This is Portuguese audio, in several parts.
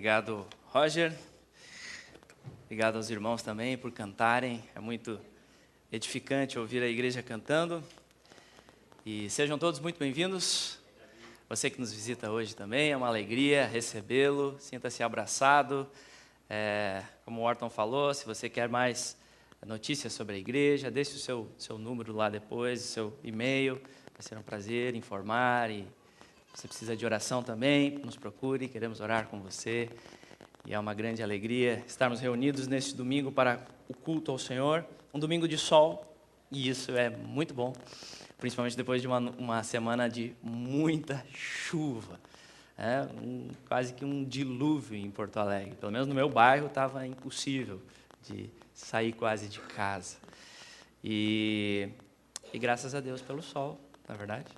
Obrigado, Roger. Obrigado aos irmãos também por cantarem. É muito edificante ouvir a igreja cantando. E sejam todos muito bem-vindos. Você que nos visita hoje também, é uma alegria recebê-lo. Sinta-se abraçado. Como o Orton falou, se você quer mais notícias sobre a igreja, deixe o seu número lá depois, o seu e-mail. Vai ser um prazer informar. E você precisa de oração também, nos procure, queremos orar com você. E é uma grande alegria estarmos reunidos neste domingo para o culto ao Senhor. Um domingo de sol, e isso é muito bom, principalmente depois de uma semana de muita chuva. Quase que um dilúvio em Porto Alegre. Pelo menos no meu bairro estava impossível de sair quase de casa. E graças a Deus pelo sol, na verdade.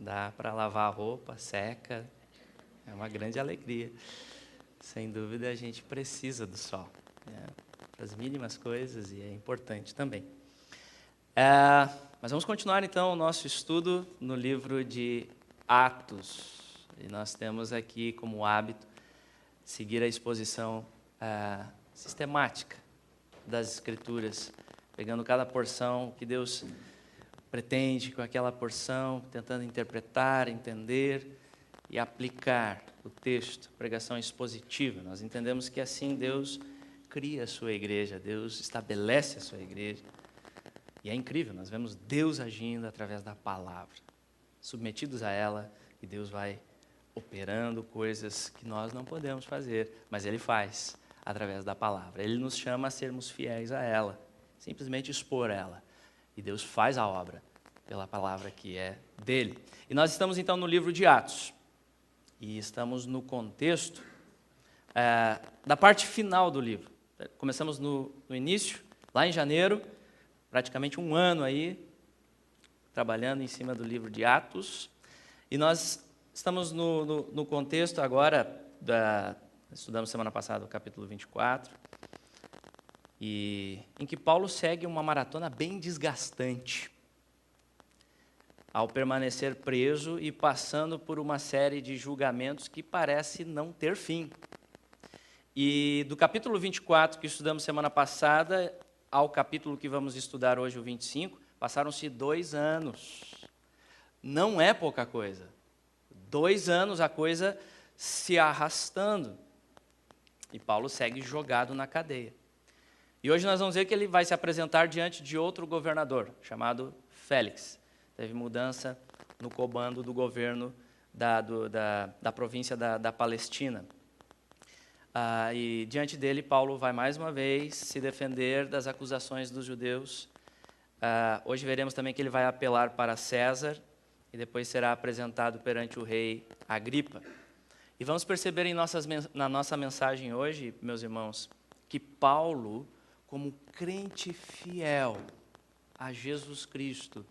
Dá para lavar a roupa, seca, é uma grande alegria. Sem dúvida, a gente precisa do sol, para as mínimas coisas, e é importante também. Mas vamos continuar, então, o nosso estudo no livro de Atos. E nós temos aqui como hábito seguir a exposição sistemática das Escrituras, pegando cada porção que Deus pretende com aquela porção, tentando interpretar, entender e aplicar o texto, pregação expositiva. Nós entendemos que assim Deus cria a sua igreja, Deus estabelece a sua igreja. E é incrível, nós vemos Deus agindo através da palavra, submetidos a ela, e Deus vai operando coisas que nós não podemos fazer, mas Ele faz através da palavra. Ele nos chama a sermos fiéis a ela, simplesmente expor ela. E Deus faz a obra pela palavra que é dele. E nós estamos então no livro de Atos. E estamos no contexto da parte final do livro. Começamos no início, lá em janeiro, praticamente um ano aí, trabalhando em cima do livro de Atos. E nós estamos no contexto agora, estudamos semana passada o capítulo 24, em que Paulo segue uma maratona bem desgastante, ao permanecer preso e passando por uma série de julgamentos que parece não ter fim. E do capítulo 24, que estudamos semana passada, ao capítulo que vamos estudar hoje, o 25, passaram-se 2 anos. Não é pouca coisa. 2 anos a coisa se arrastando. E Paulo segue jogado na cadeia. E hoje nós vamos ver que ele vai se apresentar diante de outro governador, chamado Félix. Teve mudança no comando do governo da província da Palestina. E diante dele, Paulo vai mais uma vez se defender das acusações dos judeus. Hoje veremos também que ele vai apelar para César e depois será apresentado perante o rei Agripa. E vamos perceber na nossa mensagem hoje, meus irmãos, que Paulo, como crente fiel a Jesus Cristo,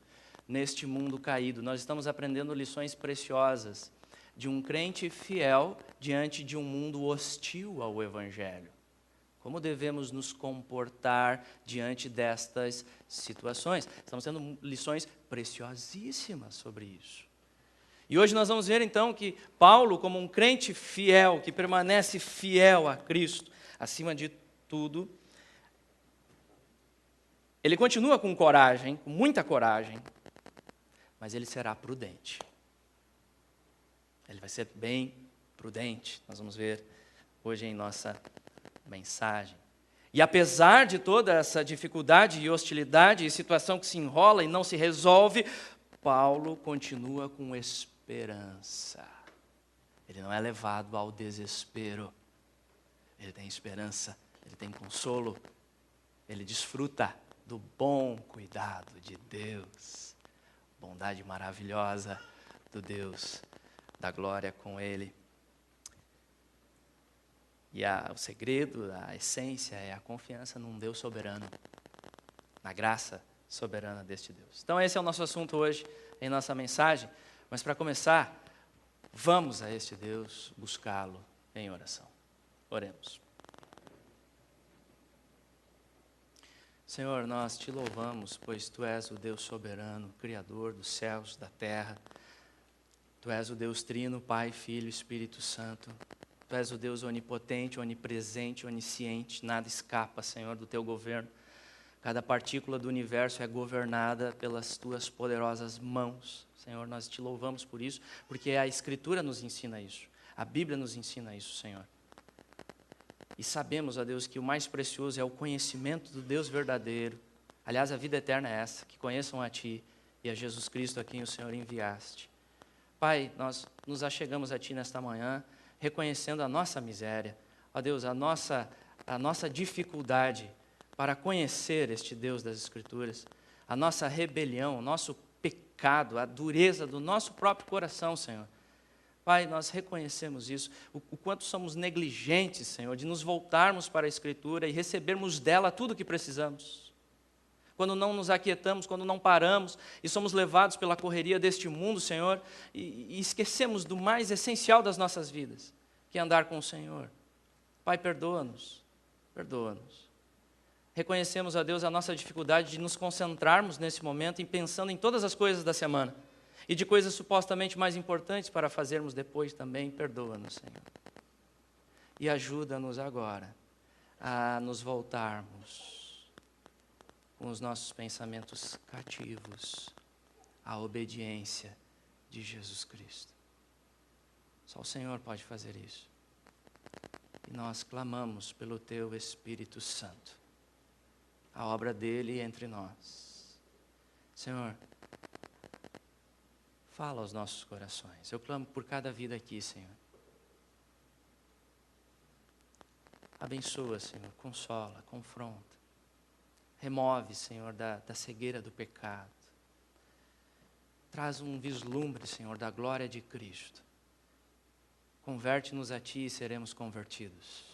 neste mundo caído, nós estamos aprendendo lições preciosas de um crente fiel diante de um mundo hostil ao Evangelho. Como devemos nos comportar diante destas situações? Estamos tendo lições preciosíssimas sobre isso. E hoje nós vamos ver então que Paulo, como um crente fiel, que permanece fiel a Cristo, acima de tudo, ele continua com coragem, com muita coragem, mas ele será prudente. Ele vai ser bem prudente. Nós vamos ver hoje em nossa mensagem. E apesar de toda essa dificuldade e hostilidade e situação que se enrola e não se resolve, Paulo continua com esperança. Ele não é levado ao desespero. Ele tem esperança, ele tem consolo, ele desfruta do bom cuidado de Deus. Bondade maravilhosa do Deus da glória com Ele. E o segredo, a essência é a confiança num Deus soberano, na graça soberana deste Deus. Então esse é o nosso assunto hoje em nossa mensagem. Mas para começar, vamos a este Deus buscá-lo em oração. Oremos. Senhor, nós te louvamos, pois Tu és o Deus soberano, Criador dos céus, da terra. Tu és o Deus trino, Pai, Filho e Espírito Santo. Tu és o Deus onipotente, onipresente, onisciente, nada escapa, Senhor, do teu governo. Cada partícula do universo é governada pelas tuas poderosas mãos. Senhor, nós te louvamos por isso, porque a Escritura nos ensina isso. A Bíblia nos ensina isso, Senhor. E sabemos, ó Deus, que o mais precioso é o conhecimento do Deus verdadeiro. Aliás, a vida eterna é essa, que conheçam a Ti e a Jesus Cristo a quem o Senhor enviaste. Pai, nós nos achegamos a Ti nesta manhã, reconhecendo a nossa miséria. Ó Deus, a nossa dificuldade para conhecer este Deus das Escrituras, a nossa rebelião, o nosso pecado, a dureza do nosso próprio coração, Senhor. Pai, nós reconhecemos isso, o quanto somos negligentes, Senhor, de nos voltarmos para a Escritura e recebermos dela tudo o que precisamos. Quando não nos aquietamos, quando não paramos e somos levados pela correria deste mundo, Senhor, e esquecemos do mais essencial das nossas vidas, que é andar com o Senhor. Pai, perdoa-nos, perdoa-nos. Reconhecemos, a Deus, a nossa dificuldade de nos concentrarmos nesse momento em pensando em todas as coisas da semana e de coisas supostamente mais importantes para fazermos depois também. Perdoa-nos, Senhor. E ajuda-nos agora a nos voltarmos com os nossos pensamentos cativos à obediência de Jesus Cristo. Só o Senhor pode fazer isso. E nós clamamos pelo Teu Espírito Santo, a obra dele entre nós. Senhor, fala aos nossos corações. Eu clamo por cada vida aqui, Senhor. Abençoa, Senhor, consola, confronta. Remove, Senhor, da cegueira do pecado. Traz um vislumbre, Senhor, da glória de Cristo. Converte-nos a Ti e seremos convertidos.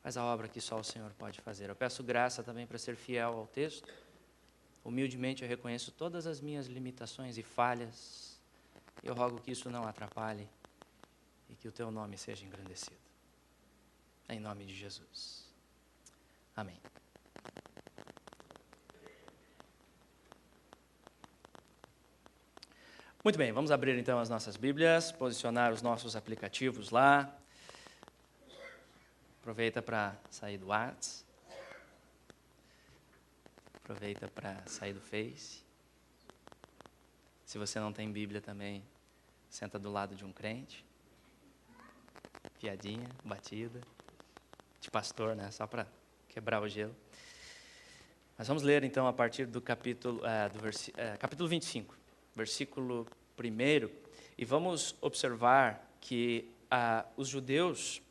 Faz a obra que só o Senhor pode fazer. Eu peço graça também para ser fiel ao texto. Humildemente eu reconheço todas as minhas limitações e falhas. Eu rogo que isso não atrapalhe e que o Teu nome seja engrandecido. Em nome de Jesus. Amém. Muito bem, vamos abrir então as nossas Bíblias, posicionar os nossos aplicativos lá. Aproveita para sair do Whats. Aproveita para sair do Face. Se você não tem Bíblia também, senta do lado de um crente. Piadinha, batida. De pastor, né? Só para quebrar o gelo. Mas vamos ler então a partir do capítulo 25, versículo 1. E vamos observar que os judeus,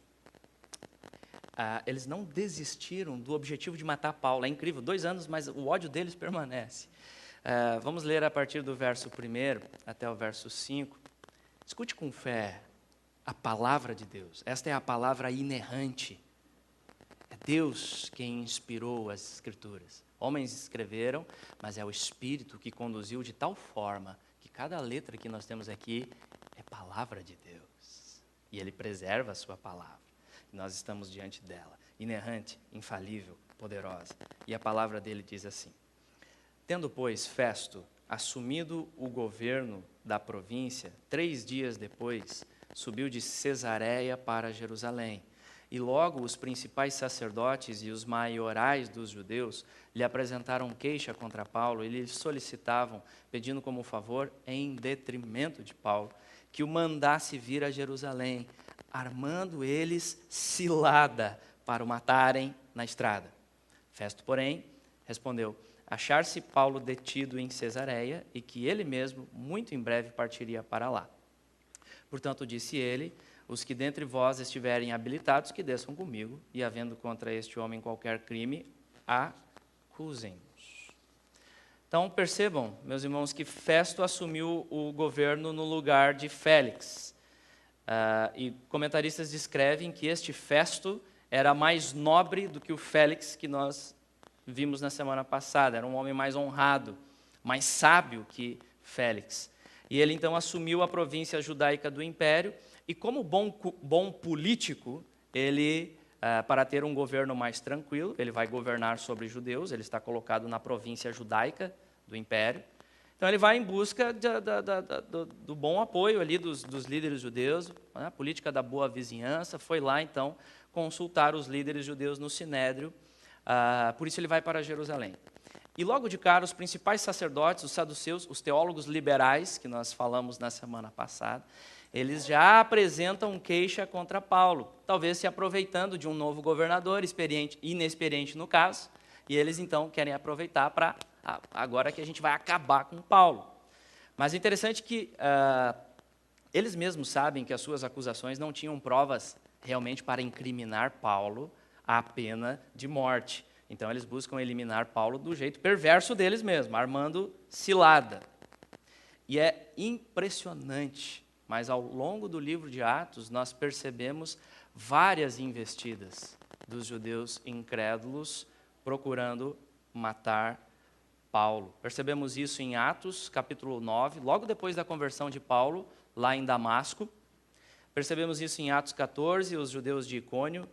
eles não desistiram do objetivo de matar Paulo. É incrível, 2 anos, mas o ódio deles permanece. Vamos ler a partir do verso 1 até o verso 5. Escute com fé a palavra de Deus. Esta é a palavra inerrante. É Deus quem inspirou as Escrituras. Homens escreveram, mas é o Espírito que conduziu de tal forma que cada letra que nós temos aqui é palavra de Deus. E Ele preserva a sua palavra. Nós estamos diante dela, inerrante, infalível, poderosa. E a palavra dele diz assim: Tendo, pois, Festo assumido o governo da província, 3 dias depois, subiu de Cesareia para Jerusalém. E logo os principais sacerdotes e os maiorais dos judeus lhe apresentaram queixa contra Paulo e lhe solicitavam, pedindo como favor, em detrimento de Paulo, que o mandasse vir a Jerusalém, armando eles cilada para o matarem na estrada. Festo, porém, respondeu: achar-se Paulo detido em Cesareia e que ele mesmo, muito em breve, partiria para lá. Portanto, disse ele: os que dentre vós estiverem habilitados, que desçam comigo, e havendo contra este homem qualquer crime, acusem-nos. Então, percebam, meus irmãos, que Festo assumiu o governo no lugar de Félix. E comentaristas descrevem que este Festo era mais nobre do que o Félix que nós vimos na semana passada. Era um homem mais honrado, mais sábio que Félix. E ele então assumiu a província judaica do império, e como bom político, ele, para ter um governo mais tranquilo, ele vai governar sobre judeus, ele está colocado na província judaica do império, Então ele vai em busca do bom apoio ali dos líderes judeus, né? A política da boa vizinhança, foi lá então consultar os líderes judeus no Sinédrio, por isso ele vai para Jerusalém. E logo de cara, os principais sacerdotes, os saduceus, os teólogos liberais, que nós falamos na semana passada, eles já apresentam queixa contra Paulo, talvez se aproveitando de um novo governador, inexperiente no caso, e eles então querem aproveitar para, agora que a gente vai acabar com Paulo. Mas é interessante que eles mesmos sabem que as suas acusações não tinham provas realmente para incriminar Paulo à pena de morte. Então, eles buscam eliminar Paulo do jeito perverso deles mesmos, armando cilada. E é impressionante, mas ao longo do livro de Atos, nós percebemos várias investidas dos judeus incrédulos procurando matar Paulo. Percebemos isso em Atos, capítulo 9, logo depois da conversão de Paulo, lá em Damasco. Percebemos isso em Atos 14, os judeus de Icônio.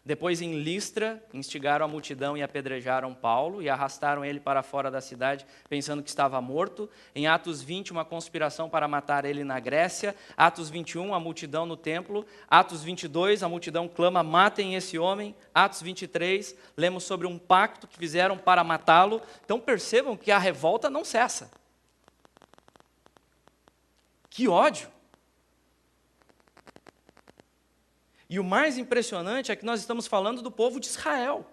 Depois, em Listra, instigaram a multidão e apedrejaram Paulo e arrastaram ele para fora da cidade, pensando que estava morto. Em Atos 20, uma conspiração para matar ele na Grécia. Atos 21, a multidão no templo. Atos 22, a multidão clama, matem esse homem. Atos 23, lemos sobre um pacto que fizeram para matá-lo. Então, percebam que a revolta não cessa. Que ódio! E o mais impressionante é que nós estamos falando do povo de Israel.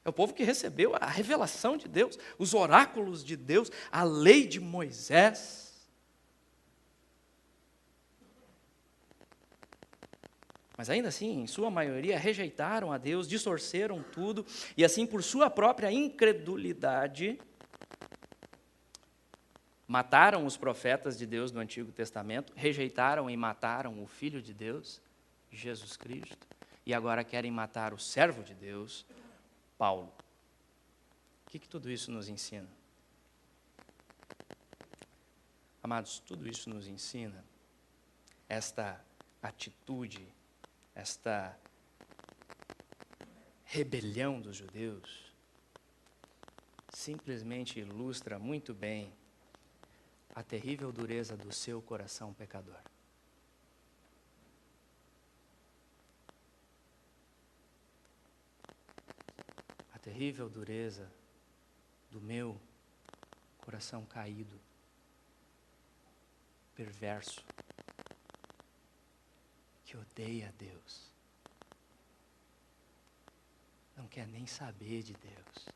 É o povo que recebeu a revelação de Deus, os oráculos de Deus, a lei de Moisés. Mas ainda assim, em sua maioria, rejeitaram a Deus, distorceram tudo, e assim, por sua própria incredulidade, mataram os profetas de Deus no Antigo Testamento, rejeitaram e mataram o Filho de Deus, Jesus Cristo, e agora querem matar o servo de Deus, Paulo. O que tudo isso nos ensina? Amados, tudo isso nos ensina esta atitude, esta rebelião dos judeus, simplesmente ilustra muito bem a terrível dureza do seu coração pecador. A terrível dureza do meu coração caído, perverso, que odeia a Deus, não quer nem saber de Deus.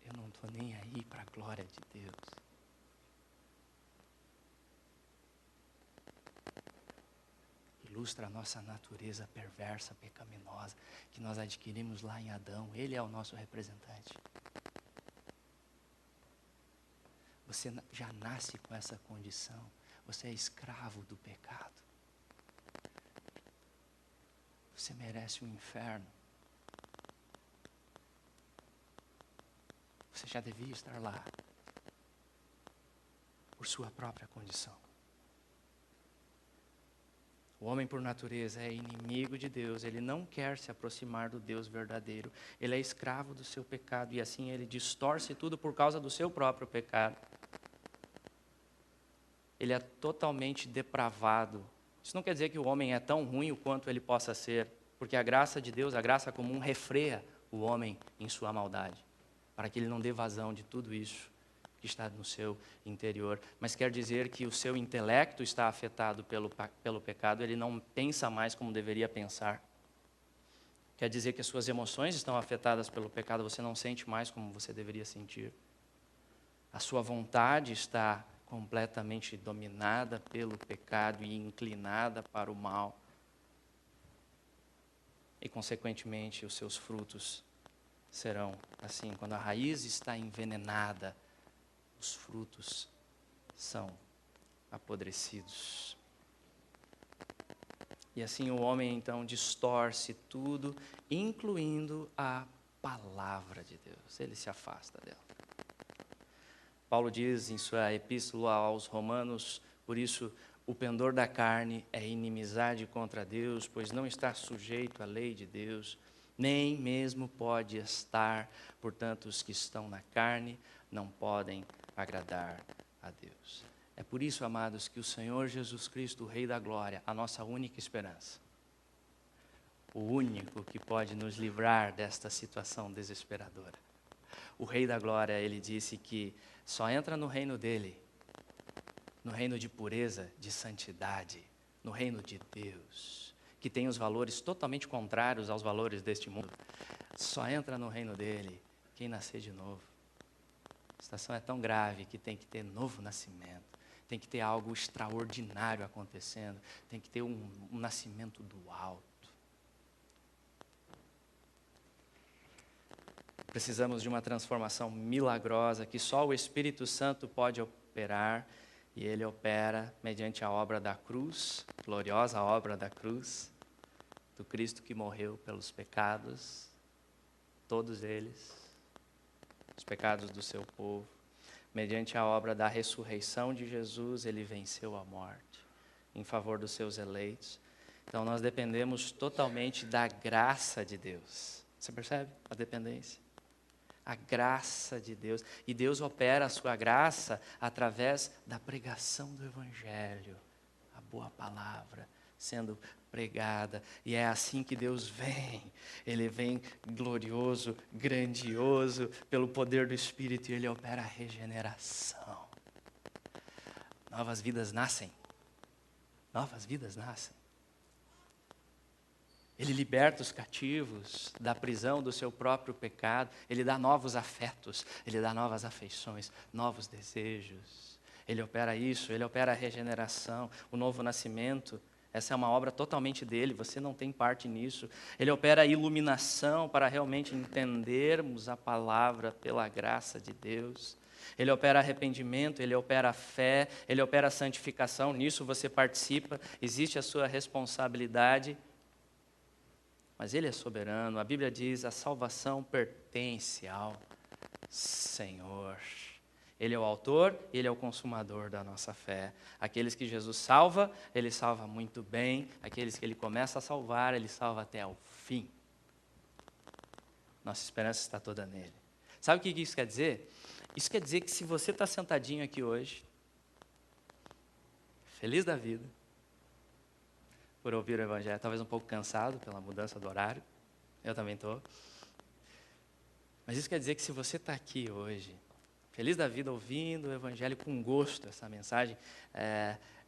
Eu não estou nem aí para a glória de Deus. Ilustra a nossa natureza perversa, pecaminosa, que nós adquirimos lá em Adão. Ele é o nosso representante. Você já nasce com essa condição. Você é escravo do pecado. Você merece o inferno. Você já devia estar lá, por sua própria condição. O homem, por natureza, é inimigo de Deus. Ele não quer se aproximar do Deus verdadeiro. Ele é escravo do seu pecado e assim ele distorce tudo por causa do seu próprio pecado. Ele é totalmente depravado. Isso não quer dizer que o homem é tão ruim o quanto ele possa ser, porque a graça de Deus, a graça comum, refreia o homem em sua maldade, para que ele não dê vazão de tudo isso que está no seu interior. Mas quer dizer que o seu intelecto está afetado pelo pecado, ele não pensa mais como deveria pensar. Quer dizer que as suas emoções estão afetadas pelo pecado, você não sente mais como você deveria sentir. A sua vontade está completamente dominada pelo pecado e inclinada para o mal. E, consequentemente, os seus frutos serão assim. Quando a raiz está envenenada, os frutos são apodrecidos. E assim o homem então distorce tudo, incluindo a palavra de Deus. Ele se afasta dela. Paulo diz em sua epístola aos Romanos, por isso o pendor da carne é inimizade contra Deus, pois não está sujeito à lei de Deus, nem mesmo pode estar. Portanto, os que estão na carne não podem agradar a Deus. É por isso, amados, que o Senhor Jesus Cristo, o Rei da Glória, a nossa única esperança, o único que pode nos livrar desta situação desesperadora. O Rei da Glória, ele disse que só entra no reino dele, no reino de pureza, de santidade, no reino de Deus, que tem os valores totalmente contrários aos valores deste mundo. Só entra no reino dele quem nascer de novo. A situação é tão grave que tem que ter novo nascimento, tem que ter algo extraordinário acontecendo, tem que ter um nascimento do alto. Precisamos de uma transformação milagrosa que só o Espírito Santo pode operar, e ele opera mediante a obra da cruz, gloriosa obra da cruz, do Cristo que morreu pelos pecados, todos eles, os pecados do seu povo. Mediante a obra da ressurreição de Jesus, ele venceu a morte em favor dos seus eleitos. Então nós dependemos totalmente da graça de Deus. Você percebe a dependência? A graça de Deus. E Deus opera a sua graça através da pregação do Evangelho. A boa palavra sendo pregada. E é assim que Deus vem. Ele vem glorioso, grandioso, pelo poder do Espírito. E Ele opera a regeneração. Novas vidas nascem. Novas vidas nascem. Ele liberta os cativos da prisão do seu próprio pecado. Ele dá novos afetos, ele dá novas afeições, novos desejos. Ele opera isso, ele opera a regeneração, o novo nascimento. Essa é uma obra totalmente dele, você não tem parte nisso. Ele opera a iluminação para realmente entendermos a palavra pela graça de Deus. Ele opera arrependimento, ele opera a fé, ele opera a santificação. Nisso você participa, existe a sua responsabilidade. Mas Ele é soberano. A Bíblia diz: a salvação pertence ao Senhor. Ele é o autor e Ele é o consumador da nossa fé. Aqueles que Jesus salva, Ele salva muito bem. Aqueles que Ele começa a salvar, Ele salva até o fim. Nossa esperança está toda nele. Sabe o que isso quer dizer? Isso quer dizer que se você está sentadinho aqui hoje, feliz da vida, por ouvir o Evangelho, talvez um pouco cansado pela mudança do horário, eu também estou. Mas isso quer dizer que se você está aqui hoje, feliz da vida, ouvindo o Evangelho com gosto, essa mensagem,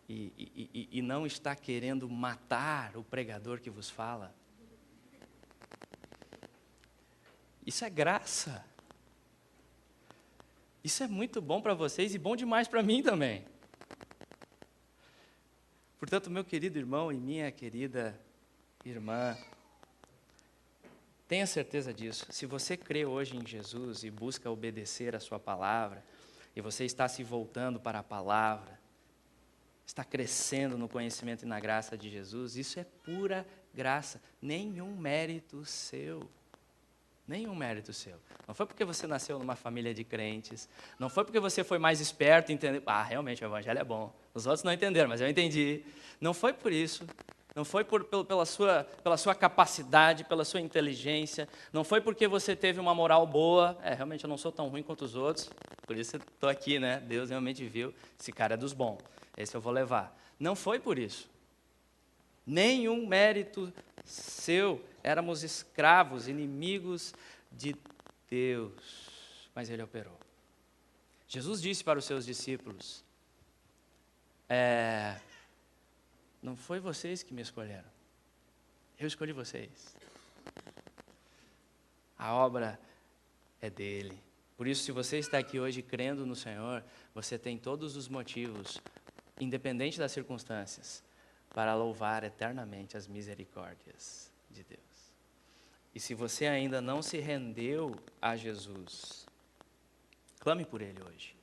e não está querendo matar o pregador que vos fala, isso é graça. Isso é muito bom para vocês e bom demais para mim também. Portanto, meu querido irmão e minha querida irmã, tenha certeza disso. Se você crê hoje em Jesus e busca obedecer a sua palavra, e você está se voltando para a palavra, está crescendo no conhecimento e na graça de Jesus, isso é pura graça, nenhum mérito seu. Nenhum mérito seu. Não foi porque você nasceu numa família de crentes, não foi porque você foi mais esperto e entendeu, realmente o Evangelho é bom. Os outros não entenderam, mas eu entendi. Não foi por isso, não foi pela sua capacidade, pela sua inteligência, não foi porque você teve uma moral boa, realmente eu não sou tão ruim quanto os outros, por isso estou aqui, né? Deus realmente viu, esse cara é dos bons, esse eu vou levar. Não foi por isso. Nenhum mérito seu, éramos escravos, inimigos de Deus, mas Ele operou. Jesus disse para os seus discípulos, não foi vocês que me escolheram, eu escolhi vocês. A obra é dele. Por isso, se você está aqui hoje crendo no Senhor, você tem todos os motivos, independente das circunstâncias, para louvar eternamente as misericórdias de Deus. E se você ainda não se rendeu a Jesus, clame por Ele hoje.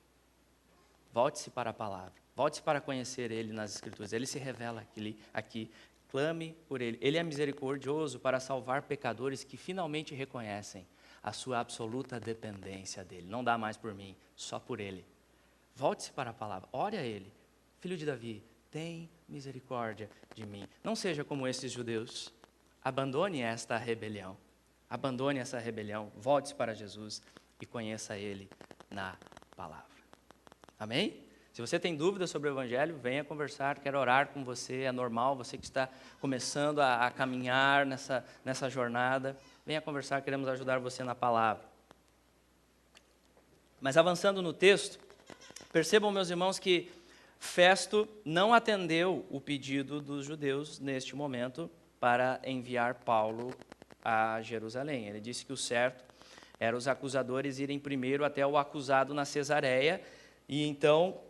Volte-se para a palavra. Volte-se para conhecer Ele nas Escrituras. Ele se revela aqui. Clame por Ele. Ele é misericordioso para salvar pecadores que finalmente reconhecem a sua absoluta dependência dEle. Não dá mais por mim, só por Ele. Volte-se para a palavra. Ore a Ele. Filho de Davi, tem misericórdia de mim. Não seja como esses judeus. Abandone esta rebelião. Abandone essa rebelião, volte-se para Jesus e conheça Ele na palavra. Amém? Se você tem dúvidas sobre o Evangelho, venha conversar, quero orar com você, é normal, você que está começando a caminhar nessa jornada, venha conversar, queremos ajudar você na palavra. Mas avançando no texto, percebam, meus irmãos, que Festo não atendeu o pedido dos judeus neste momento para enviar Paulo a Jerusalém. Ele disse que o certo era os acusadores irem primeiro até o acusado na Cesareia, e então,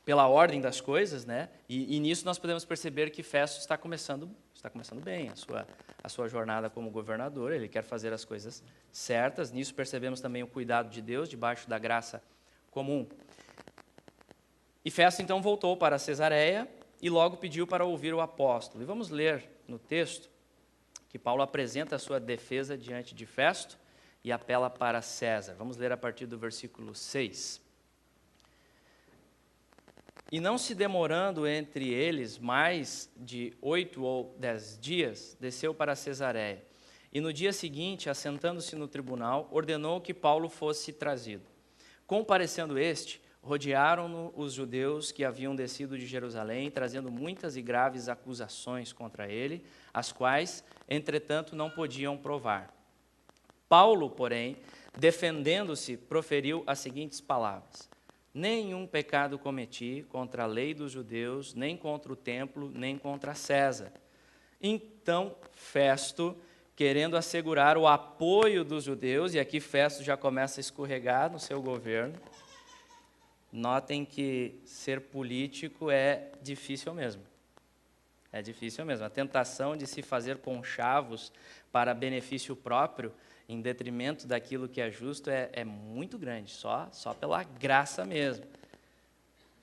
pela ordem das coisas, né? E nisso nós podemos perceber que Festo está começando bem a sua jornada como governador, ele quer fazer as coisas certas. Nisso percebemos também o cuidado de Deus, debaixo da graça comum. E Festo então voltou para Cesareia e logo pediu para ouvir o apóstolo. E vamos ler no texto que Paulo apresenta a sua defesa diante de Festo e apela para César. Vamos ler a partir do versículo 6. E não se demorando entre eles mais de 8 ou 10 dias, desceu para Cesareia. E no dia seguinte, assentando-se no tribunal, ordenou que Paulo fosse trazido. Comparecendo este, rodearam-no os judeus que haviam descido de Jerusalém, trazendo muitas e graves acusações contra ele, as quais, entretanto, não podiam provar. Paulo, porém, defendendo-se, proferiu as seguintes palavras: nenhum pecado cometi contra a lei dos judeus, nem contra o templo, nem contra César. Então, Festo, querendo assegurar o apoio dos judeus, e aqui Festo já começa a escorregar no seu governo. Notem que ser político é difícil mesmo. É difícil mesmo. A tentação de se fazer conchavos para benefício próprio, em detrimento daquilo que é justo, é muito grande, só pela graça mesmo.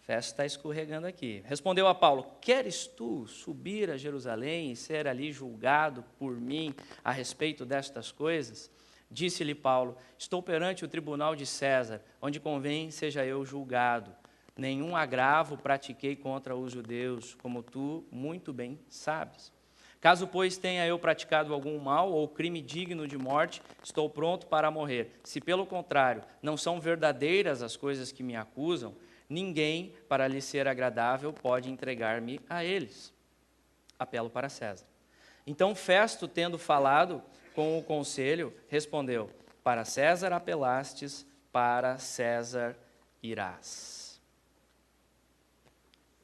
Festo está escorregando aqui. Respondeu a Paulo: queres tu subir a Jerusalém e ser ali julgado por mim a respeito destas coisas? Disse-lhe Paulo: estou perante o tribunal de César, onde convém seja eu julgado. Nenhum agravo pratiquei contra os judeus, como tu muito bem sabes. Caso, pois, tenha eu praticado algum mal ou crime digno de morte, estou pronto para morrer. Se, pelo contrário, não são verdadeiras as coisas que me acusam, ninguém, para lhe ser agradável, pode entregar-me a eles. Apelo para César. Então Festo, tendo falado com o conselho, respondeu: para César apelastes, para César irás.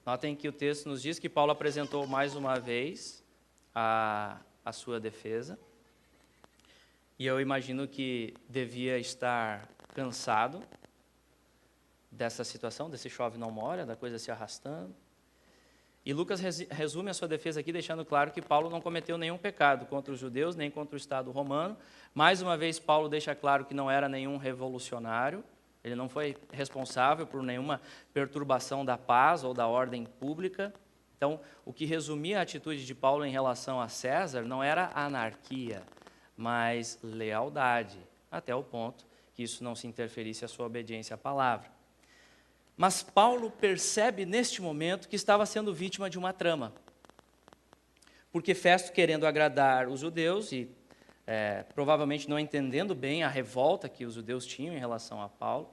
Notem que o texto nos diz que Paulo apresentou mais uma vez a sua defesa, e eu imagino que devia estar cansado dessa situação, desse chove não molha, da coisa se arrastando. E Lucas resume a sua defesa aqui, deixando claro que Paulo não cometeu nenhum pecado contra os judeus, nem contra o Estado romano. Mais uma vez, Paulo deixa claro que não era nenhum revolucionário, ele não foi responsável por nenhuma perturbação da paz ou da ordem pública. Então, o que resumia a atitude de Paulo em relação a César não era anarquia, mas lealdade, até o ponto que isso não se interferisse à sua obediência à palavra. Mas Paulo percebe neste momento que estava sendo vítima de uma trama. Porque Festo, querendo agradar os judeus e provavelmente não entendendo bem a revolta que os judeus tinham em relação a Paulo,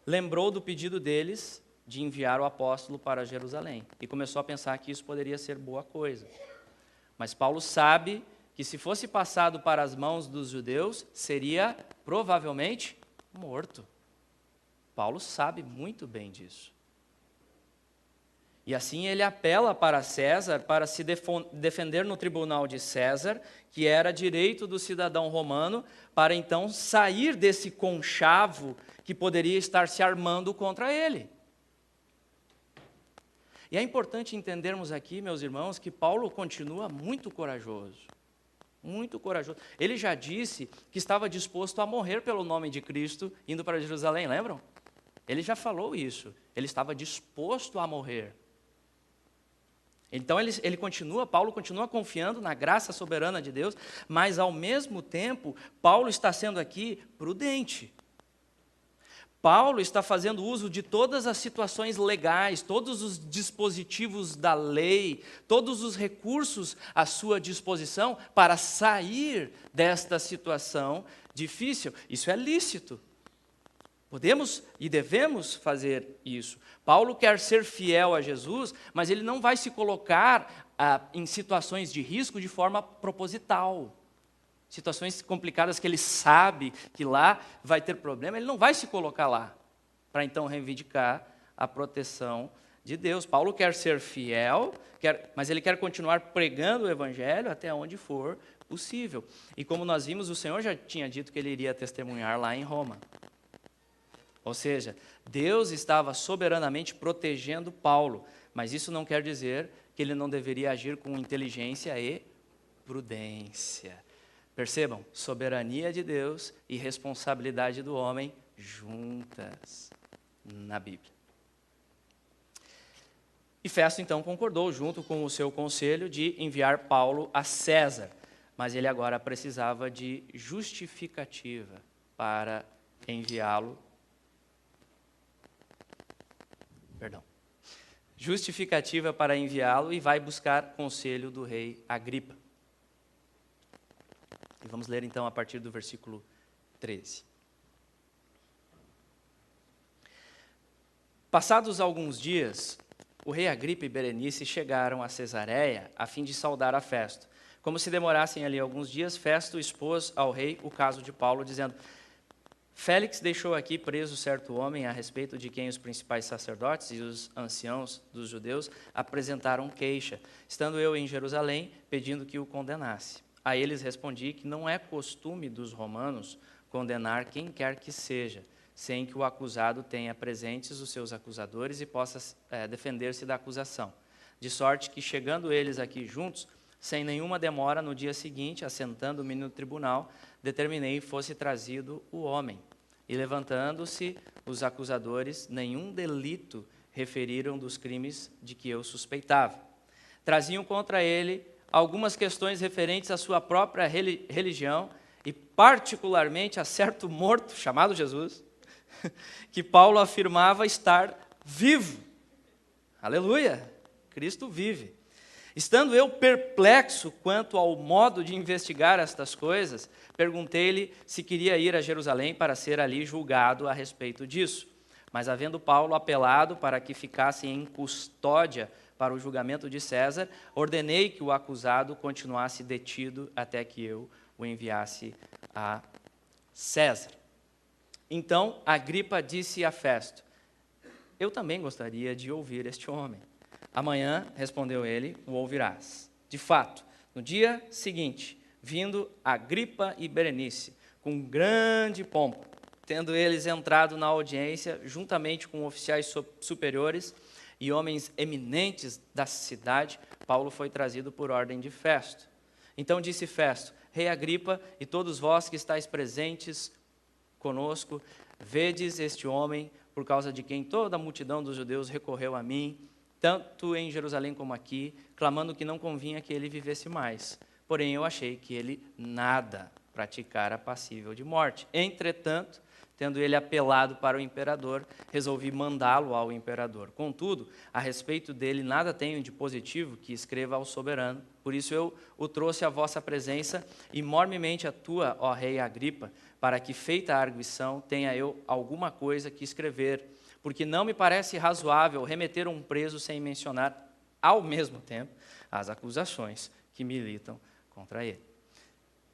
lembrou do pedido deles de enviar o apóstolo para Jerusalém e começou a pensar que isso poderia ser boa coisa. Mas Paulo sabe que se fosse passado para as mãos dos judeus, seria provavelmente morto. Paulo sabe muito bem disso. E assim ele apela para César para se defender no tribunal de César, que era direito do cidadão romano, para então sair desse conchavo que poderia estar se armando contra ele. E é importante entendermos aqui, meus irmãos, que Paulo continua muito corajoso. Muito corajoso. Ele já disse que estava disposto a morrer pelo nome de Cristo, indo para Jerusalém, lembram? Ele já falou isso. Ele estava disposto a morrer. Então Paulo continua confiando na graça soberana de Deus, mas ao mesmo tempo, Paulo está sendo aqui prudente. Paulo está fazendo uso de todas as situações legais, todos os dispositivos da lei, todos os recursos à sua disposição para sair desta situação difícil. Isso é lícito. Podemos e devemos fazer isso. Paulo quer ser fiel a Jesus, mas ele não vai se colocar em situações de risco de forma proposital. Situações complicadas que ele sabe que lá vai ter problema, ele não vai se colocar lá para então reivindicar a proteção de Deus. Paulo quer ser fiel, mas ele quer continuar pregando o evangelho até onde for possível. E como nós vimos, o Senhor já tinha dito que ele iria testemunhar lá em Roma. Ou seja, Deus estava soberanamente protegendo Paulo, mas isso não quer dizer que ele não deveria agir com inteligência e prudência. Percebam, soberania de Deus e responsabilidade do homem juntas na Bíblia. E Festo então concordou, junto com o seu conselho, de enviar Paulo a César, mas ele agora precisava de justificativa para enviá-lo. Justificativa para enviá-lo e vai buscar conselho do rei Agripa. E vamos ler então a partir do versículo 13. Passados alguns dias, o rei Agripa e Berenice chegaram a Cesareia a fim de saudar a Festo. Como se demorassem ali alguns dias, Festo expôs ao rei o caso de Paulo, dizendo: Félix deixou aqui preso certo homem a respeito de quem os principais sacerdotes e os anciãos dos judeus apresentaram queixa, estando eu em Jerusalém pedindo que o condenasse. A eles respondi que não é costume dos romanos condenar quem quer que seja, sem que o acusado tenha presentes os seus acusadores e possa defender-se da acusação. De sorte que, chegando eles aqui juntos, sem nenhuma demora, no dia seguinte, assentando-me no tribunal, determinei fosse trazido o homem. E levantando-se os acusadores, nenhum delito referiram dos crimes de que eu suspeitava. Traziam contra ele algumas questões referentes à sua própria religião e particularmente a certo morto, chamado Jesus, que Paulo afirmava estar vivo. Aleluia! Cristo vive. Estando eu perplexo quanto ao modo de investigar estas coisas, perguntei-lhe se queria ir a Jerusalém para ser ali julgado a respeito disso. Mas, havendo Paulo apelado para que ficasse em custódia para o julgamento de César, ordenei que o acusado continuasse detido até que eu o enviasse a César. Então, Agripa disse a Festo: eu também gostaria de ouvir este homem. Amanhã, respondeu ele, o ouvirás. De fato, no dia seguinte, vindo Agripa e Berenice, com grande pompa, tendo eles entrado na audiência, juntamente com oficiais superiores e homens eminentes da cidade, Paulo foi trazido por ordem de Festo. Então disse Festo: Rei Agripa e todos vós que estáis presentes conosco, vedes este homem, por causa de quem toda a multidão dos judeus recorreu a mim, tanto em Jerusalém como aqui, clamando que não convinha que ele vivesse mais. Porém, eu achei que ele nada praticara passível de morte. Entretanto, tendo ele apelado para o imperador, resolvi mandá-lo ao imperador. Contudo, a respeito dele nada tenho de positivo que escreva ao soberano. Por isso eu o trouxe à vossa presença e mormemente a tua, ó rei Agripa, para que, feita a arguição, tenha eu alguma coisa que escrever, porque não me parece razoável remeter um preso sem mencionar, ao mesmo tempo, as acusações que militam contra ele.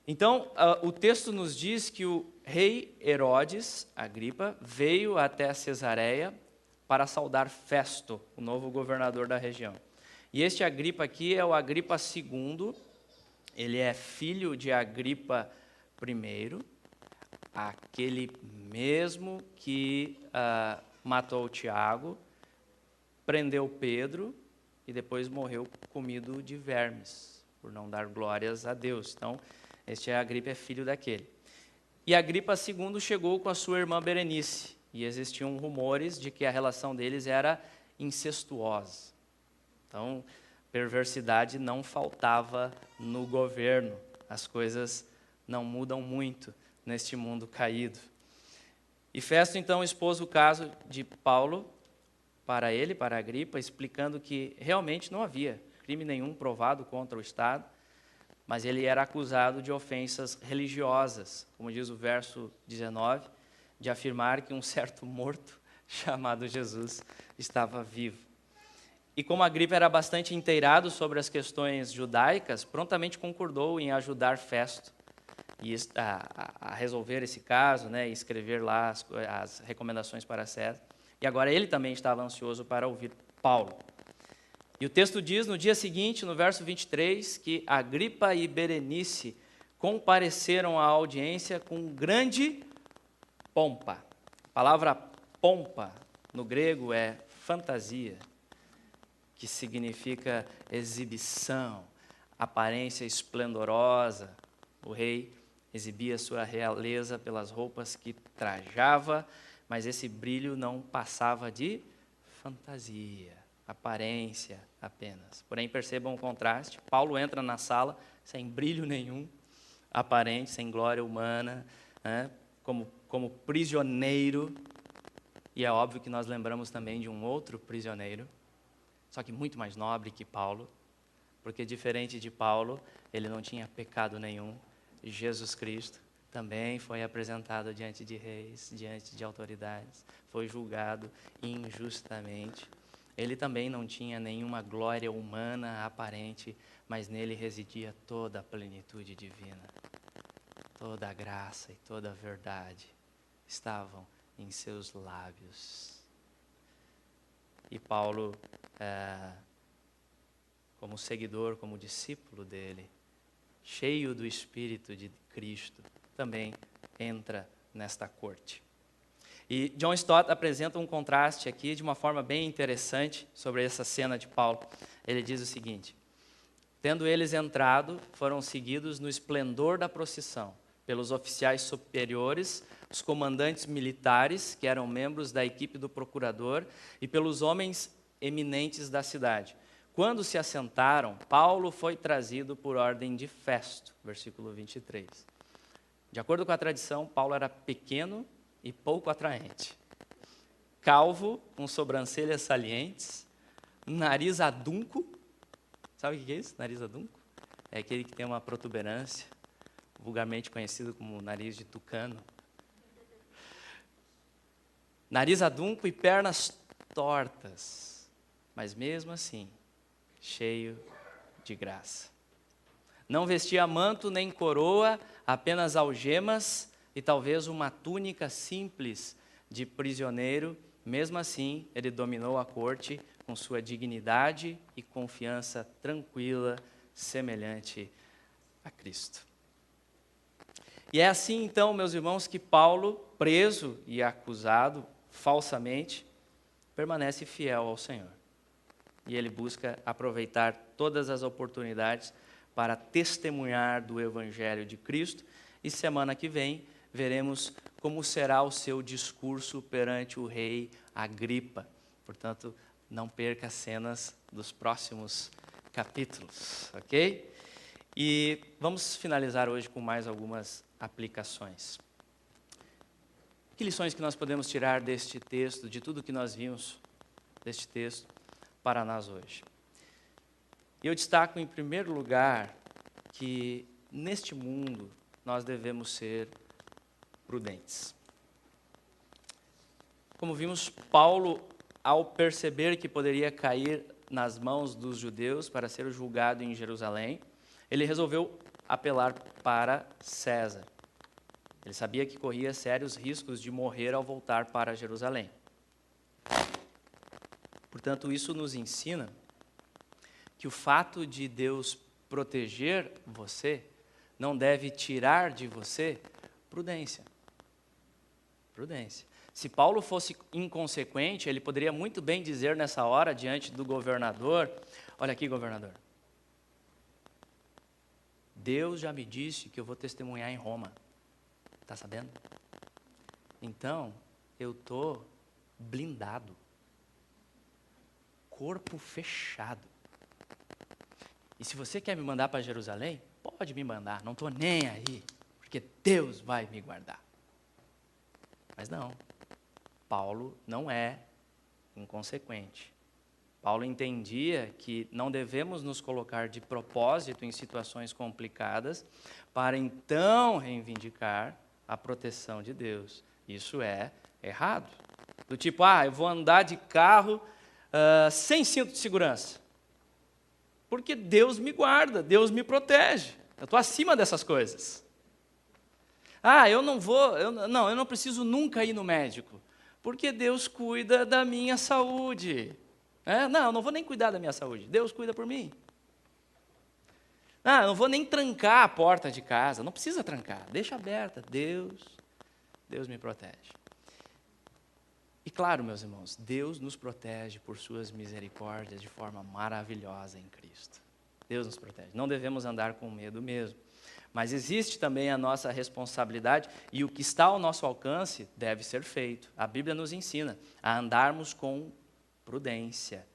Então, o texto nos diz que o rei Herodes, Agripa, veio até Cesareia para saudar Festo, o novo governador da região. E este Agripa aqui é o Agripa II, ele é filho de Agripa I, aquele mesmo que matou Tiago, prendeu Pedro e depois morreu comido de vermes, por não dar glórias a Deus. Então, este Agripa é filho daquele. E Agripa II chegou com a sua irmã Berenice, e existiam rumores de que a relação deles era incestuosa. Então, perversidade não faltava no governo, as coisas não mudam muito neste mundo caído. E Festo, então, expôs o caso de Paulo para ele, para Agripa, explicando que realmente não havia crime nenhum provado contra o Estado, mas ele era acusado de ofensas religiosas, como diz o verso 19, de afirmar que um certo morto chamado Jesus estava vivo. E como Agripa era bastante inteirado sobre as questões judaicas, prontamente concordou em ajudar Festo a resolver esse caso, né, e escrever lá as recomendações para César. E agora ele também estava ansioso para ouvir Paulo. E o texto diz, no dia seguinte, no verso 23, que Agripa e Berenice compareceram à audiência com grande pompa. A palavra pompa, no grego, é fantasia, que significa exibição, aparência esplendorosa. O rei exibia sua realeza pelas roupas que trajava, mas esse brilho não passava de fantasia, aparência apenas. Porém, percebam o contraste. Paulo entra na sala sem brilho nenhum, aparente, sem glória humana, né, como prisioneiro. E é óbvio que nós lembramos também de um outro prisioneiro, só que muito mais nobre que Paulo, porque diferente de Paulo, ele não tinha pecado nenhum. Jesus Cristo também foi apresentado diante de reis, diante de autoridades, foi julgado injustamente. Ele também não tinha nenhuma glória humana aparente, mas nele residia toda a plenitude divina. Toda a graça e toda a verdade estavam em seus lábios. E Paulo, como seguidor, como discípulo dele, cheio do Espírito de Cristo, também entra nesta corte. E John Stott apresenta um contraste aqui de uma forma bem interessante sobre essa cena de Paulo. Ele diz o seguinte: tendo eles entrado, foram seguidos no esplendor da procissão, pelos oficiais superiores, os comandantes militares, que eram membros da equipe do procurador, e pelos homens eminentes da cidade. Quando se assentaram, Paulo foi trazido por ordem de Festo, versículo 23. De acordo com a tradição, Paulo era pequeno e pouco atraente. Calvo, com sobrancelhas salientes, nariz adunco. Sabe o que é isso, nariz adunco? É aquele que tem uma protuberância, vulgarmente conhecido como nariz de tucano. Nariz adunco e pernas tortas, mas mesmo assim, cheio de graça. Não vestia manto nem coroa, apenas algemas e talvez uma túnica simples de prisioneiro. Mesmo assim, ele dominou a corte com sua dignidade e confiança tranquila, semelhante a Cristo. E é assim, então, meus irmãos, que Paulo, preso e acusado falsamente, permanece fiel ao Senhor. E ele busca aproveitar todas as oportunidades para testemunhar do Evangelho de Cristo. E semana que vem veremos como será o seu discurso perante o rei Agripa. Portanto, não perca as cenas dos próximos capítulos, ok? E vamos finalizar hoje com mais algumas aplicações. Que lições que nós podemos tirar deste texto, de tudo que nós vimos deste texto para nós hoje? Eu destaco em primeiro lugar que neste mundo nós devemos ser prudentes. Como vimos, Paulo, ao perceber que poderia cair nas mãos dos judeus para ser julgado em Jerusalém, ele resolveu apelar para César. Ele sabia que corria sérios riscos de morrer ao voltar para Jerusalém. Portanto, isso nos ensina que o fato de Deus proteger você não deve tirar de você prudência. Prudência. Se Paulo fosse inconsequente, ele poderia muito bem dizer nessa hora, diante do governador: olha aqui, governador, Deus já me disse que eu vou testemunhar em Roma. Está sabendo? Então, eu estou blindado. Corpo fechado. E se você quer me mandar para Jerusalém, pode me mandar, não estou nem aí, porque Deus vai me guardar. Mas não, Paulo não é inconsequente. Paulo entendia que não devemos nos colocar de propósito em situações complicadas para então reivindicar a proteção de Deus. Isso é errado. Do tipo, eu vou andar de carro sem cinto de segurança. Porque Deus me guarda, Deus me protege. Eu estou acima dessas coisas. Eu não preciso nunca ir no médico, porque Deus cuida da minha saúde. Eu não vou nem cuidar da minha saúde, Deus cuida por mim. Eu não vou nem trancar a porta de casa, não precisa trancar, deixa aberta, Deus me protege. E claro, meus irmãos, Deus nos protege por suas misericórdias de forma maravilhosa em Cristo. Deus nos protege, não devemos andar com medo mesmo. Mas existe também a nossa responsabilidade e o que está ao nosso alcance deve ser feito. A Bíblia nos ensina a andarmos com prudência.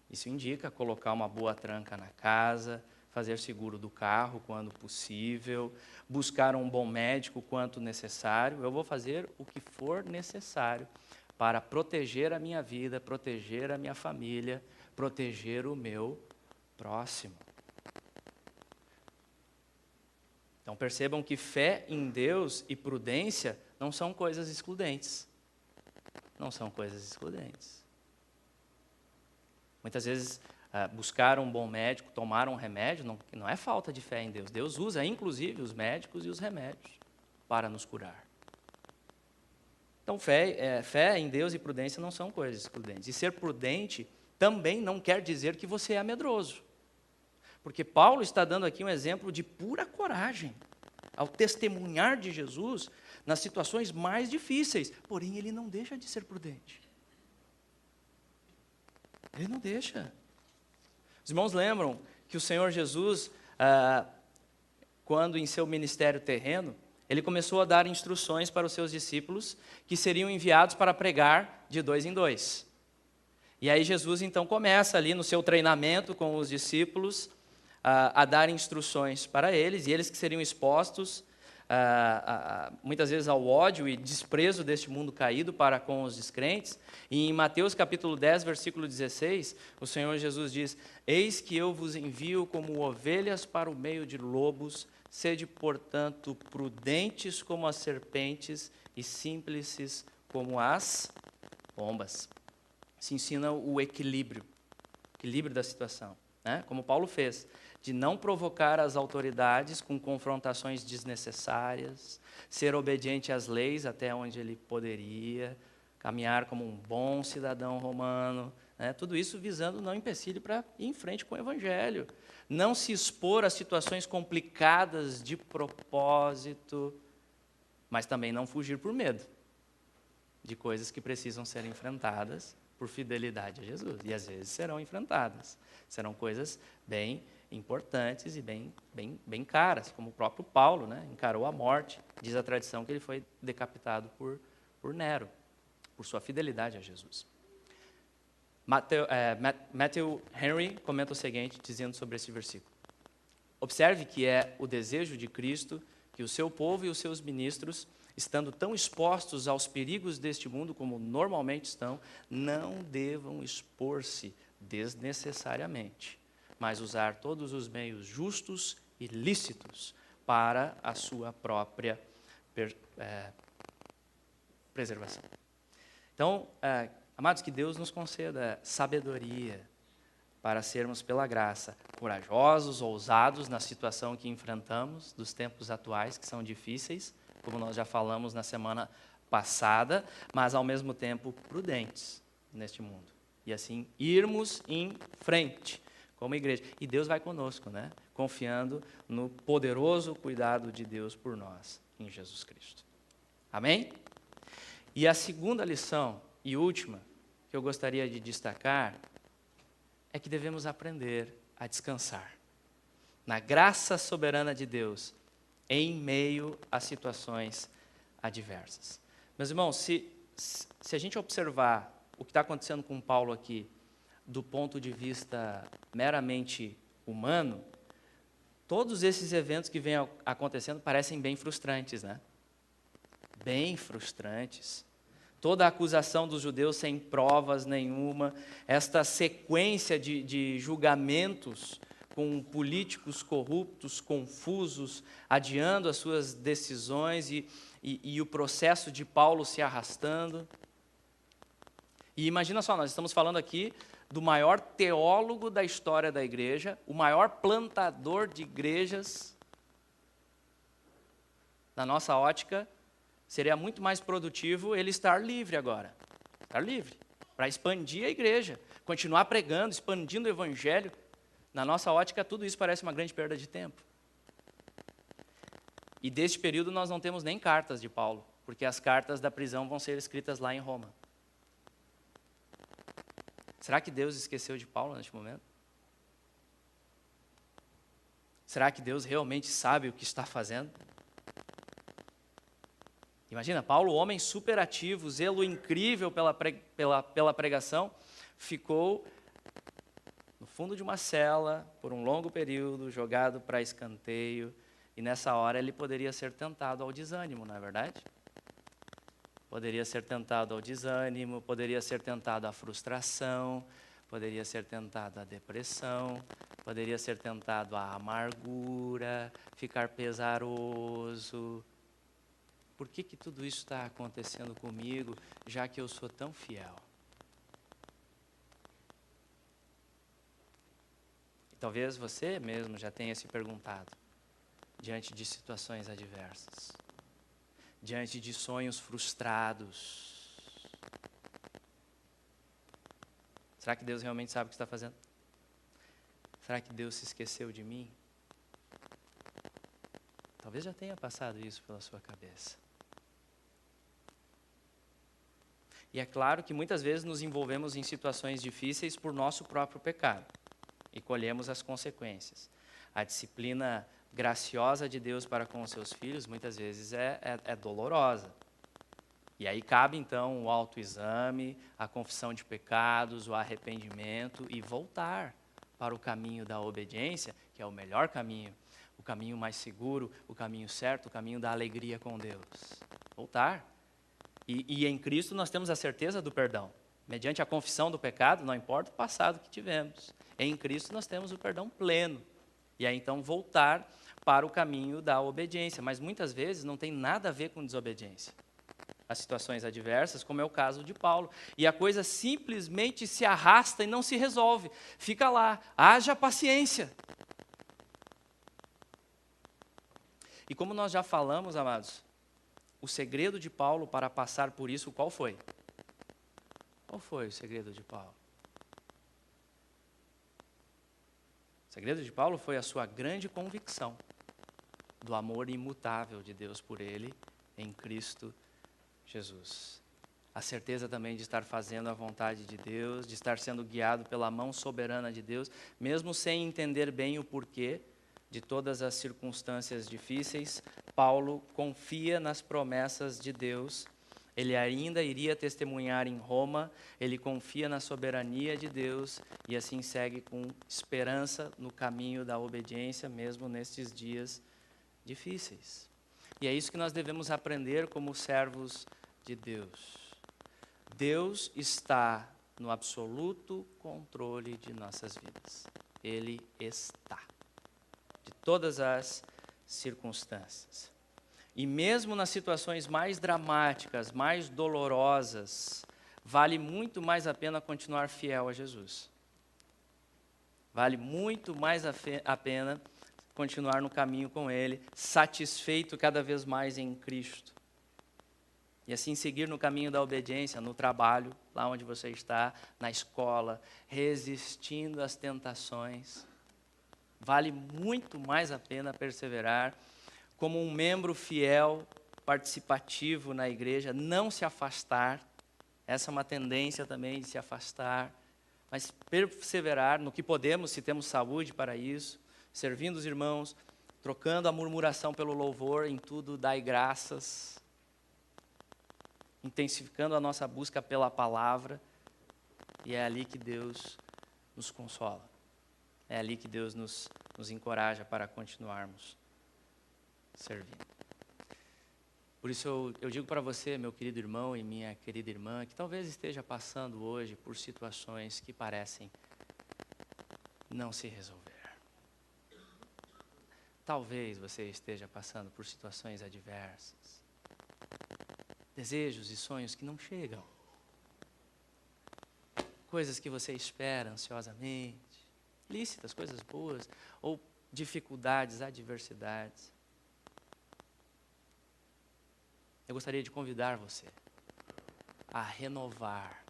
Isso indica colocar uma boa tranca na casa, fazer seguro do carro quando possível, buscar um bom médico quanto necessário. Eu vou fazer o que for necessário para proteger a minha vida, proteger a minha família, proteger o meu próximo. Então percebam que fé em Deus e prudência não são coisas excludentes. Não são coisas excludentes. Muitas vezes buscar um bom médico, tomar um remédio, não é falta de fé em Deus. Deus usa inclusive os médicos e os remédios para nos curar. Então fé em Deus e prudência não são coisas excludentes. E ser prudente também não quer dizer que você é medroso. Porque Paulo está dando aqui um exemplo de pura coragem, ao testemunhar de Jesus nas situações mais difíceis. Porém, ele não deixa de ser prudente. Ele não deixa. Os irmãos lembram que o Senhor Jesus, quando em seu ministério terreno, ele começou a dar instruções para os seus discípulos que seriam enviados para pregar de 2 em 2. E aí Jesus então começa ali no seu treinamento com os discípulos a dar instruções para eles, e eles que seriam expostos muitas vezes ao ódio e desprezo deste mundo caído para com os descrentes. E em Mateus capítulo 10, versículo 16, o Senhor Jesus diz: eis que eu vos envio como ovelhas para o meio de lobos, sede, portanto, prudentes como as serpentes e simples como as pombas. Se ensina o equilíbrio da situação, né? Como Paulo fez, de não provocar as autoridades com confrontações desnecessárias, ser obediente às leis até onde ele poderia, caminhar como um bom cidadão romano, né? Tudo isso visando não empecilho para ir em frente com o Evangelho. Não se expor a situações complicadas de propósito, mas também não fugir por medo de coisas que precisam ser enfrentadas por fidelidade a Jesus. E às vezes serão enfrentadas. Serão coisas bem importantes e bem caras, como o próprio Paulo, né, encarou a morte. Diz a tradição que ele foi decapitado por Nero, por sua fidelidade a Jesus. Matthew Henry comenta o seguinte, dizendo sobre esse versículo: observe que é o desejo de Cristo que o seu povo e os seus ministros, estando tão expostos aos perigos deste mundo como normalmente estão, não devam expor-se desnecessariamente, mas usar todos os meios justos e lícitos para a sua própria preservação. Então, amados, que Deus nos conceda sabedoria para sermos, pela graça, corajosos, ousados na situação que enfrentamos, dos tempos atuais, que são difíceis, como nós já falamos na semana passada, mas, ao mesmo tempo, prudentes neste mundo. E assim, irmos em frente, como igreja. E Deus vai conosco, né? Confiando no poderoso cuidado de Deus por nós, em Jesus Cristo. Amém? E a segunda lição, e última, que eu gostaria de destacar, é que devemos aprender a descansar na graça soberana de Deus, em meio a situações adversas. Meus irmãos, se a gente observar o que está acontecendo com Paulo aqui, do ponto de vista meramente humano, todos esses eventos que vêm acontecendo parecem bem frustrantes, né? Bem frustrantes. toda a acusação dos judeus sem provas nenhuma, esta sequência de julgamentos com políticos corruptos, confusos, adiando as suas decisões e o processo de Paulo se arrastando. E imagina só, nós estamos falando aqui do maior teólogo da história da igreja, o maior plantador de igrejas. Na nossa ótica, seria muito mais produtivo ele estar livre agora. Estar livre, para expandir a igreja, continuar pregando, expandindo o evangelho. Na nossa ótica, tudo isso parece uma grande perda de tempo. E deste período nós não temos nem cartas de Paulo, porque as cartas da prisão vão ser escritas lá em Roma. Será que Deus esqueceu de Paulo neste momento? Será que Deus realmente sabe o que está fazendo? Imagina, Paulo, homem super ativo, zelo incrível pela pregação, ficou no fundo de uma cela por um longo período, jogado para escanteio, e nessa hora ele poderia ser tentado ao desânimo, não é verdade? Poderia ser tentado ao desânimo, poderia ser tentado à frustração, poderia ser tentado à depressão, poderia ser tentado à amargura, ficar pesaroso. Por que tudo isso está acontecendo comigo, já que eu sou tão fiel? Talvez você mesmo já tenha se perguntado, diante de situações adversas, diante de sonhos frustrados. Será que Deus realmente sabe o que está fazendo? Será que Deus se esqueceu de mim? Talvez já tenha passado isso pela sua cabeça. E é claro que muitas vezes nos envolvemos em situações difíceis por nosso próprio pecado e colhemos as consequências. A disciplina graciosa de Deus para com os seus filhos muitas vezes é dolorosa. E aí cabe então o autoexame, a confissão de pecados, o arrependimento e voltar para o caminho da obediência, que é o melhor caminho, o caminho mais seguro, o caminho certo, o caminho da alegria com Deus. Voltar. E em Cristo nós temos a certeza do perdão. Mediante a confissão do pecado, não importa o passado que tivemos. Em Cristo nós temos o perdão pleno. E aí então voltar para o caminho da obediência. Mas muitas vezes não tem nada a ver com desobediência. As situações adversas, como é o caso de Paulo. E a coisa simplesmente se arrasta e não se resolve. Fica lá, haja paciência. E como nós já falamos, amados, o segredo de Paulo para passar por isso, qual foi? Qual foi o segredo de Paulo? O segredo de Paulo foi a sua grande convicção do amor imutável de Deus por ele em Cristo Jesus. A certeza também de estar fazendo a vontade de Deus, de estar sendo guiado pela mão soberana de Deus, mesmo sem entender bem o porquê de todas as circunstâncias difíceis, Paulo confia nas promessas de Deus. Ele ainda iria testemunhar em Roma, ele confia na soberania de Deus e assim segue com esperança no caminho da obediência, mesmo nestes dias difíceis. E é isso que nós devemos aprender como servos de Deus. Deus está no absoluto controle de nossas vidas. Ele está. De todas as circunstâncias. E mesmo nas situações mais dramáticas, mais dolorosas, vale muito mais a pena continuar fiel a Jesus. Vale muito mais a pena continuar no caminho com Ele, satisfeito cada vez mais em Cristo. E assim seguir no caminho da obediência, no trabalho, lá onde você está, na escola, resistindo às tentações. Vale muito mais a pena perseverar como um membro fiel, participativo na igreja, não se afastar. Essa é uma tendência também de se afastar, mas perseverar no que podemos, se temos saúde para isso, servindo os irmãos, trocando a murmuração pelo louvor, em tudo dai graças, intensificando a nossa busca pela palavra, e é ali que Deus nos consola. É ali que Deus nos encoraja para continuarmos servindo. Por isso eu digo para você, meu querido irmão e minha querida irmã, que talvez esteja passando hoje por situações que parecem não se resolver. Talvez você esteja passando por situações adversas, desejos e sonhos que não chegam, coisas que você espera ansiosamente, lícitas, coisas boas, ou dificuldades, adversidades. Eu gostaria de convidar você a renovar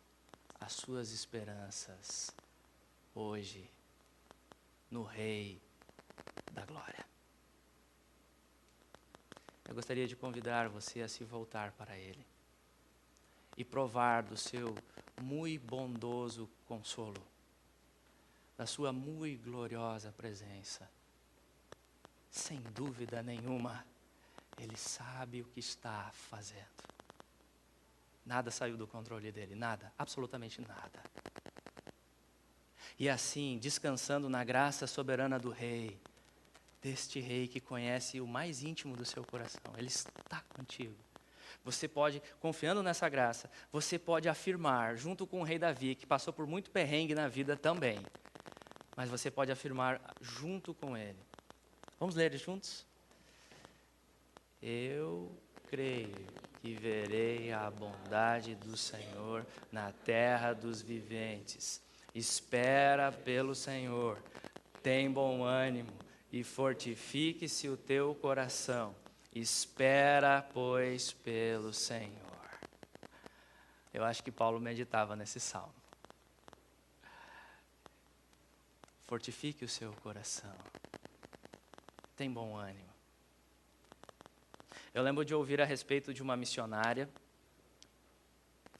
as suas esperanças hoje no Rei da Glória. Eu gostaria de convidar você a se voltar para Ele e provar do seu muito bondoso consolo, da sua muito gloriosa presença. Sem dúvida nenhuma, Ele sabe o que está fazendo. Nada saiu do controle dele, nada, absolutamente nada. E assim, descansando na graça soberana do Rei, deste Rei que conhece o mais íntimo do seu coração, Ele está contigo. Você pode, confiando nessa graça, você pode afirmar, junto com o rei Davi, que passou por muito perrengue na vida também, mas você pode afirmar junto com ele. Vamos ler juntos? Eu creio que verei a bondade do Senhor na terra dos viventes. Espera pelo Senhor, tem bom ânimo e fortifique-se o teu coração. Espera, pois, pelo Senhor. Eu acho que Paulo meditava nesse salmo. Fortifique o seu coração. Tem bom ânimo. Eu lembro de ouvir a respeito de uma missionária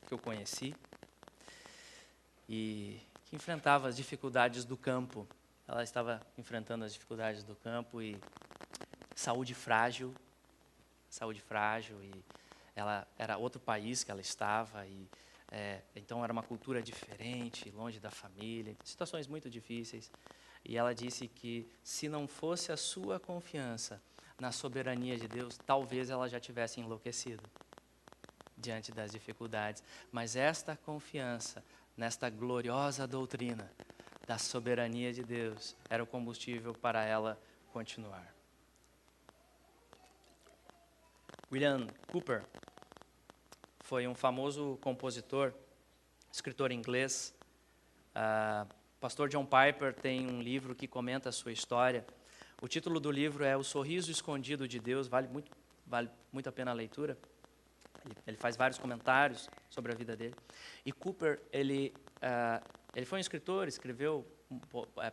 que eu conheci e que enfrentava as dificuldades do campo. Ela estava enfrentando as dificuldades do campo e saúde frágil, e ela era outro país que ela estava e então era uma cultura diferente, longe da família, situações muito difíceis. E ela disse que se não fosse a sua confiança na soberania de Deus, talvez ela já tivesse enlouquecido diante das dificuldades. Mas esta confiança nesta gloriosa doutrina da soberania de Deus era o combustível para ela continuar. William Cowper foi um famoso compositor, escritor inglês. Pastor John Piper tem um livro que comenta a sua história. O título do livro é O Sorriso Escondido de Deus, vale muito a pena a leitura. Ele faz vários comentários sobre a vida dele. E Cowper, ele foi um escritor, escreveu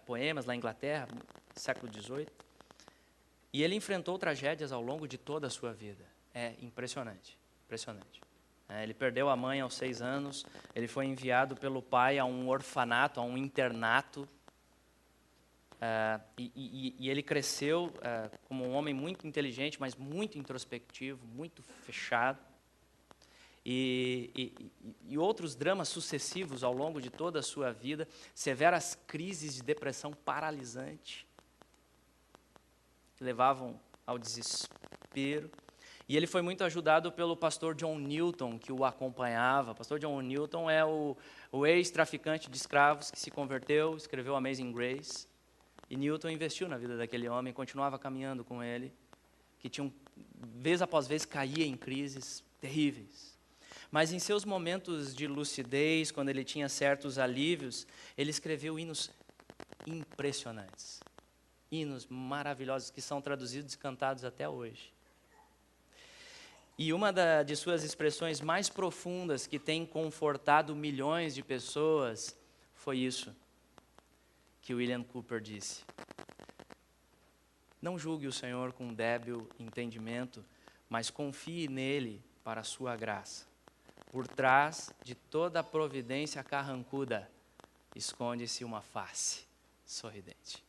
poemas lá na Inglaterra, no século XVIII. E ele enfrentou tragédias ao longo de toda a sua vida. É impressionante, impressionante. Ele perdeu a mãe aos 6 anos, ele foi enviado pelo pai a um orfanato, a um internato, e ele cresceu como um homem muito inteligente, mas muito introspectivo, muito fechado. E outros dramas sucessivos ao longo de toda a sua vida, severas crises de depressão paralisante, que levavam ao desespero. E ele foi muito ajudado pelo pastor John Newton, que o acompanhava. O pastor John Newton é o ex-traficante de escravos que se converteu, escreveu Amazing Grace. E Newton investiu na vida daquele homem, continuava caminhando com ele, que vez após vez caía em crises terríveis. Mas em seus momentos de lucidez, quando ele tinha certos alívios, ele escreveu hinos impressionantes. Hinos maravilhosos que são traduzidos e cantados até hoje. E uma de suas expressões mais profundas que tem confortado milhões de pessoas foi isso que William Cowper disse: não julgue o Senhor com débil entendimento, mas confie nele para a sua graça. Por trás de toda a providência carrancuda, esconde-se uma face sorridente.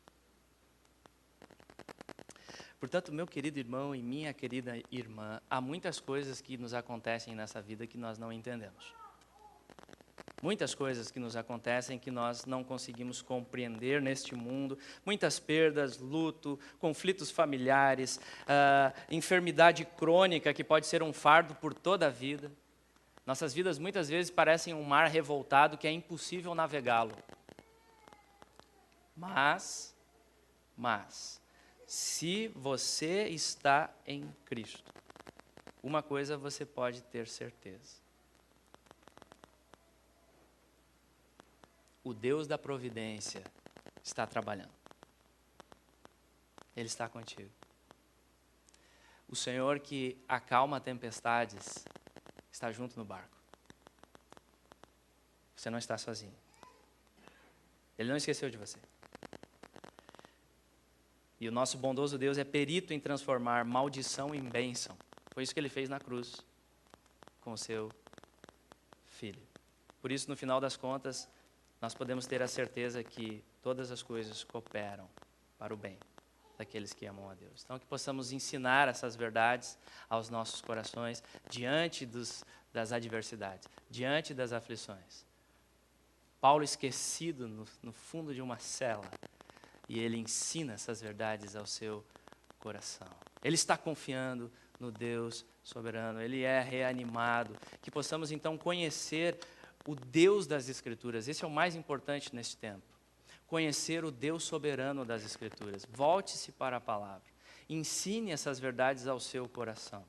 Portanto, meu querido irmão e minha querida irmã, há muitas coisas que nos acontecem nessa vida que nós não entendemos. Muitas coisas que nos acontecem que nós não conseguimos compreender neste mundo, muitas perdas, luto, conflitos familiares, enfermidade crônica que pode ser um fardo por toda a vida. Nossas vidas muitas vezes parecem um mar revoltado que é impossível navegá-lo. Mas, se você está em Cristo, uma coisa você pode ter certeza. O Deus da providência está trabalhando. Ele está contigo. O Senhor que acalma tempestades está junto no barco. Você não está sozinho. Ele não esqueceu de você. E o nosso bondoso Deus é perito em transformar maldição em bênção. Foi isso que ele fez na cruz com o seu filho. Por isso, no final das contas, nós podemos ter a certeza que todas as coisas cooperam para o bem daqueles que amam a Deus. Então, que possamos ensinar essas verdades aos nossos corações diante das adversidades, diante das aflições. Paulo esquecido no fundo de uma cela, e ele ensina essas verdades ao seu coração. Ele está confiando no Deus soberano, ele é reanimado. Que possamos então conhecer o Deus das Escrituras, esse é o mais importante neste tempo. Conhecer o Deus soberano das Escrituras. Volte-se para a palavra. Ensine essas verdades ao seu coração.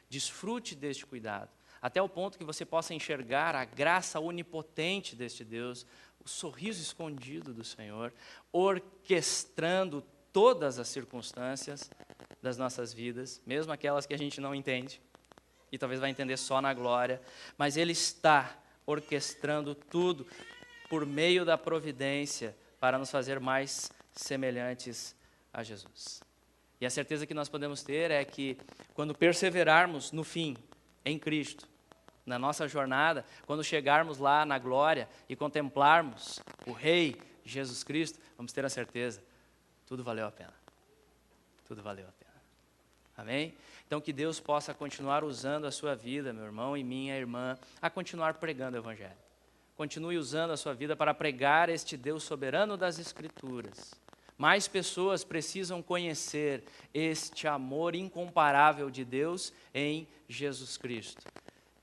Desfrute deste cuidado, até o ponto que você possa enxergar a graça onipotente deste Deus, o sorriso escondido do Senhor, orquestrando todas as circunstâncias das nossas vidas, mesmo aquelas que a gente não entende, e talvez vai entender só na glória, mas Ele está orquestrando tudo por meio da providência para nos fazer mais semelhantes a Jesus. E a certeza que nós podemos ter é que quando perseverarmos no fim, em Cristo, na nossa jornada, quando chegarmos lá na glória e contemplarmos o Rei Jesus Cristo, vamos ter a certeza, tudo valeu a pena. Tudo valeu a pena. Amém? Então que Deus possa continuar usando a sua vida, meu irmão e minha irmã, a continuar pregando o Evangelho. Continue usando a sua vida para pregar este Deus soberano das Escrituras. Mais pessoas precisam conhecer este amor incomparável de Deus em Jesus Cristo.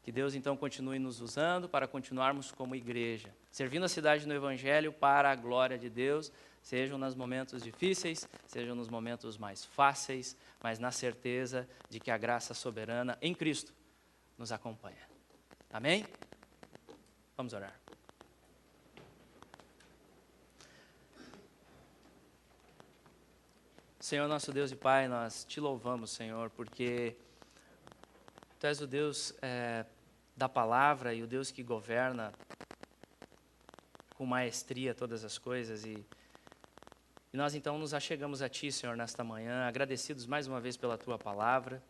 Que Deus então continue nos usando para continuarmos como igreja, servindo a cidade no Evangelho para a glória de Deus, sejam nos momentos difíceis, sejam nos momentos mais fáceis, mas na certeza de que a graça soberana em Cristo nos acompanha. Amém? Vamos orar. Senhor, nosso Deus e Pai, nós te louvamos, Senhor, porque Tu és o Deus da palavra e o Deus que governa com maestria todas as coisas. E nós então nos achegamos a Ti, Senhor, nesta manhã, agradecidos mais uma vez pela Tua palavra,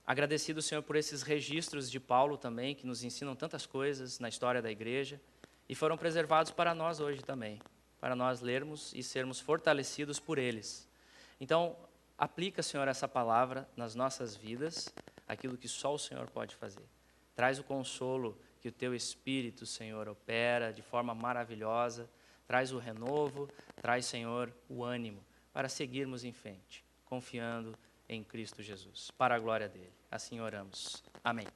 agradecidos, Senhor, por esses registros de Paulo também, que nos ensinam tantas coisas na história da igreja e foram preservados para nós hoje também, para nós lermos e sermos fortalecidos por eles. Então, aplica, Senhor, essa palavra nas nossas vidas, aquilo que só o Senhor pode fazer. Traz o consolo que o Teu Espírito, Senhor, opera de forma maravilhosa, traz o renovo, traz, Senhor, o ânimo para seguirmos em frente, confiando em Cristo Jesus, para a glória dEle. Assim oramos. Amém.